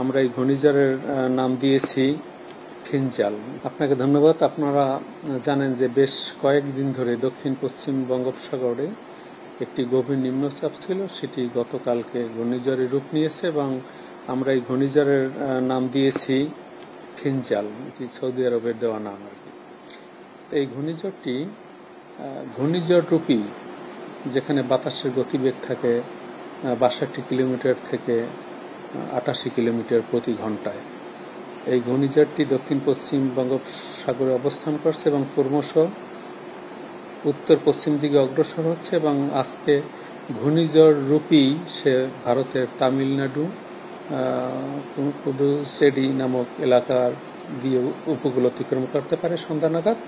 আমরা এই ঘূর্ণিঝড়ের নাম দিয়েছি ফিনজাল। আপনাকে ধন্যবাদ। আপনারা জানেন যে বেশ কয়েকদিন ধরে দক্ষিণ পশ্চিম বঙ্গোপসাগরে একটি গভীর নিম্নচাপ ছিল, সেটি গতকালকে ঘূর্ণিঝড়ের রূপ নিয়েছে এবং আমরা এই ঘূর্ণিঝড়ের নাম দিয়েছি ফিনজাল। এটি সৌদি আরবের দেওয়া নাম আর কি। এই ঘূর্ণিঝড়টি ঘূর্ণিঝড় রূপী, যেখানে বাতাসের গতিবেগ থাকে ৬২ কিলোমিটার থেকে ৮৮ কিলোমিটার প্রতি ঘন্টায়। এই ঘূর্ণিঝড়টি দক্ষিণ পশ্চিম বঙ্গোপসাগরে অবস্থান করছে এবং ক্রমশ উত্তর পশ্চিম দিকে অগ্রসর হচ্ছে এবং আজকে ঘূর্ণিঝড় রূপী সে ভারতের তামিলনাড়ু পুদুচেরি নামক এলাকার দিয়ে উপকূল অতিক্রম করতে পারে সন্ধ্যা নাগাদ,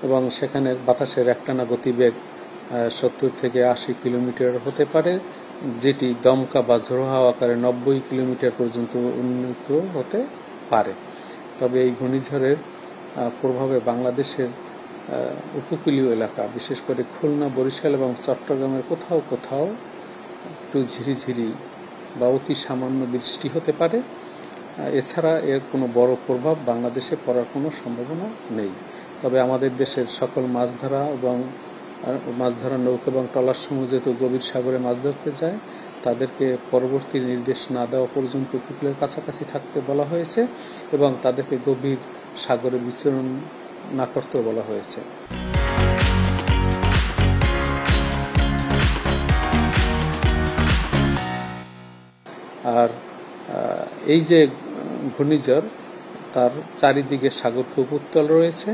এবং সেখানে বাতাসের একটানা গতিবেগ ৭০ থেকে ৮০ কিলোমিটার হতে পারে, যেটি দমকা বা ঝোড়ো হাওয়া আকারে ৯০ কিলোমিটার পর্যন্ত উন্নীত হতে পারে। তবে এই ঘূর্ণিঝড়ের প্রভাবে বাংলাদেশের উপকূলীয় এলাকা, বিশেষ করে খুলনা, বরিশাল এবং চট্টগ্রামের কোথাও কোথাও একটু ঝিরিঝিরি বা অতি সামান্য বৃষ্টি হতে পারে। এছাড়া এর কোনো বড় প্রভাব বাংলাদেশে পড়ার কোনো সম্ভাবনা নেই। তবে আমাদের দেশের সকল মাছ ধরা নৌকা এবং ট্রলার সমূহ যেহেতু গভীর সাগরে মাছ ধরতে যায়, তাদেরকে পরবর্তী নির্দেশ না দেওয়া পর্যন্ত উপকূলের কাছাকাছি থাকতে বলা হয়েছে এবং তাদেরকে গভীর সাগরে বিচরণ না করতেও বলা হয়েছে। আর এই যে ঘূর্ণিঝড়, তার চারিদিকে সাগর খুব উত্তাল রয়েছে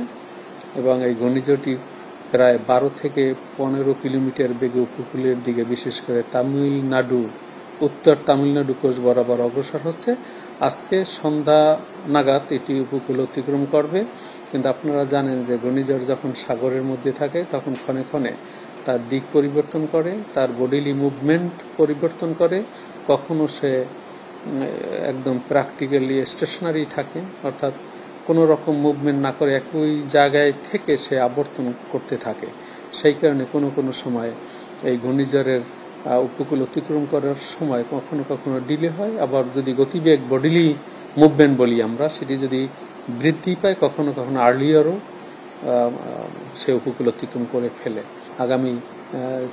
এবং এই ঘূর্ণিঝড়টি প্রায় ১২ থেকে ১৫ কিলোমিটার বেগে উপকূলের দিকে, বিশেষ করে উত্তর তামিলনাড়ু কোস্ট বরাবর অগ্রসর হচ্ছে। আজকে সন্ধ্যা নাগাদ এটি উপকূল অতিক্রম করবে, কিন্তু আপনারা জানেন যে ঘূর্ণিঝড় যখন সাগরের মধ্যে থাকে তখন ক্ষণে ক্ষণে তার দিক পরিবর্তন করে, তার বডিলি মুভমেন্ট পরিবর্তন করে। কখনো সে একদম প্র্যাকটিক্যালি স্টেশনারি থাকে, অর্থাৎ কোনো রকম মুভমেন্ট না করে একই জায়গায় থেকে সে আবর্তন করতে থাকে। সেই কারণে কোনো কোনো সময় এই ঘূর্ণিঝড়ের উপকূল অতিক্রম করার সময় কখনো কখনো ডিলে হয়, আবার যদি গতিবেগ বডিলি মুভমেন্ট বলি আমরা, সেটি যদি বৃদ্ধি পায় কখনো কখনো আর্লিয়ারও সে উপকূল অতিক্রম করে ফেলে। আগামী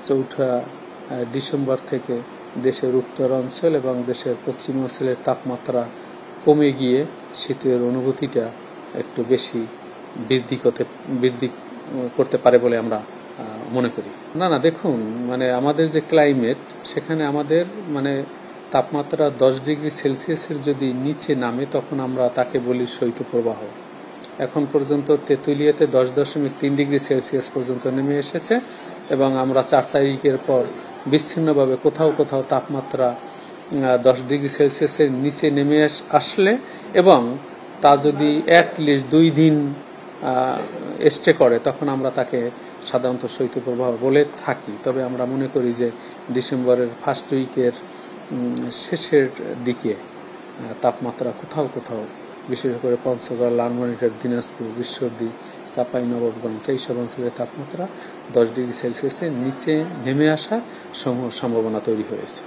৪ ডিসেম্বর থেকে দেশের উত্তর অঞ্চল এবং দেশের পশ্চিম অঞ্চলের তাপমাত্রা কমে গিয়ে শীতের অনুভূতিটা একটু বেশি বৃদ্ধি করতে পারে বলে আমরা মনে করি। না দেখুন, আমাদের যে ক্লাইমেট, সেখানে আমাদের তাপমাত্রা 10 ডিগ্রি সেলসিয়াসের যদি নিচে নামে তখন আমরা তাকে বলি শৈত্যপ্রবাহ। এখন পর্যন্ত তেঁতুলিয়াতে 10.3 ডিগ্রি সেলসিয়াস পর্যন্ত নেমে এসেছে এবং আমরা ৪ তারিখের পর বিচ্ছিন্নভাবে কোথাও কোথাও তাপমাত্রা 10 ডিগ্রি সেলসিয়াসের নিচে নেমে আসলে এবং তা যদি অ্যাটলিস্ট 2 দিন স্টে করে, তখন আমরা তাকে সাধারণত শৈত্যপ্রবাহ বলে থাকি। তবে আমরা মনে করি যে ডিসেম্বরের ফার্স্ট উইকের শেষের দিকে তাপমাত্রা কোথাও কোথাও, বিশেষ করে পঞ্চগড়, লালমনিরহাট, দিনাজপুর, ঈশ্বরদী, চাঁপাইনবাবগঞ্জ, এইসব অঞ্চলের তাপমাত্রা 10 ডিগ্রি সেলসিয়াসের নিচে নেমে আসার সম্ভাবনা তৈরি হয়েছে।